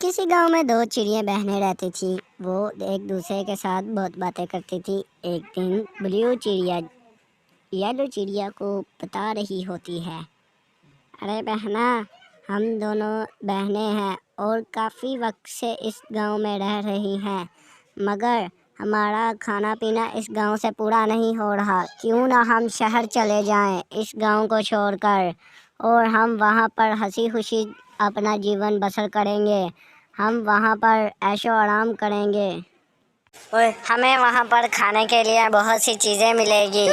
किसी गांव में दो चिड़ियाँ बहनें रहती थी। वो एक दूसरे के साथ बहुत बातें करती थी। एक दिन ब्लू चिड़िया येलो चिड़िया को बता रही होती है, अरे बहना, हम दोनों बहनें हैं और काफ़ी वक्त से इस गांव में रह रही हैं, मगर हमारा खाना पीना इस गांव से पूरा नहीं हो रहा। क्यों ना हम शहर चले जाएं इस गांव को छोड़कर, और हम वहां पर हंसी खुशी अपना जीवन बसर करेंगे। हम वहां पर ऐशो आराम करेंगे और हमें वहां पर खाने के लिए बहुत सी चीज़ें मिलेगी।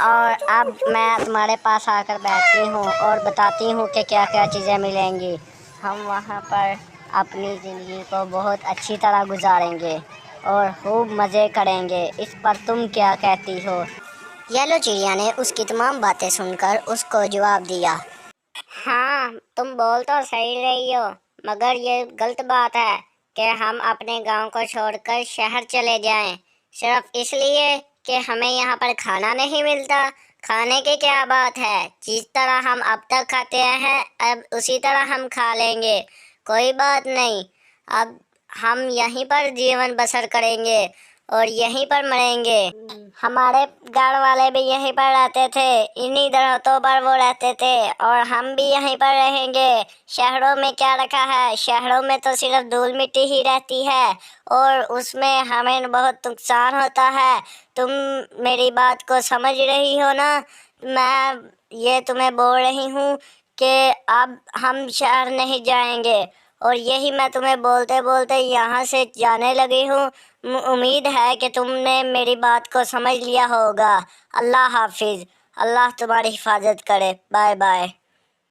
और अब मैं तुम्हारे पास आकर बैठती हूँ और बताती हूँ कि क्या क्या चीज़ें मिलेंगी। हम वहाँ पर अपनी ज़िंदगी को बहुत अच्छी तरह गुजारेंगे और खूब मज़े करेंगे। इस पर तुम क्या कहती हो? येलो चिड़िया ने उसकी तमाम बातें सुनकर उसको जवाब दिया, हाँ, तुम बोल तो सही रही हो, मगर ये गलत बात है कि हम अपने गांव को छोड़कर शहर चले जाएं सिर्फ इसलिए कि हमें यहाँ पर खाना नहीं मिलता। खाने की क्या बात है, जिस तरह हम अब तक खाते हैं अब उसी तरह हम खा लेंगे, कोई बात नहीं। अब हम यहीं पर जीवन बसर करेंगे और यहीं पर मरेंगे। हमारे गाँव वाले भी यहीं पर रहते थे, इन्हीं दरख्तों पर वो रहते थे, और हम भी यहीं पर रहेंगे। शहरों में क्या रखा है, शहरों में तो सिर्फ धूल मिट्टी ही रहती है और उसमें हमें बहुत नुकसान होता है। तुम मेरी बात को समझ रही हो ना? मैं ये तुम्हें बोल रही हूँ कि अब हम शहर नहीं जाएंगे, और यही मैं तुम्हें बोलते बोलते यहाँ से जाने लगी हूँ। उम्मीद है कि तुमने मेरी बात को समझ लिया होगा। अल्लाह हाफिज़। अल्लाह तुम्हारी हिफाजत करे। Bye bye.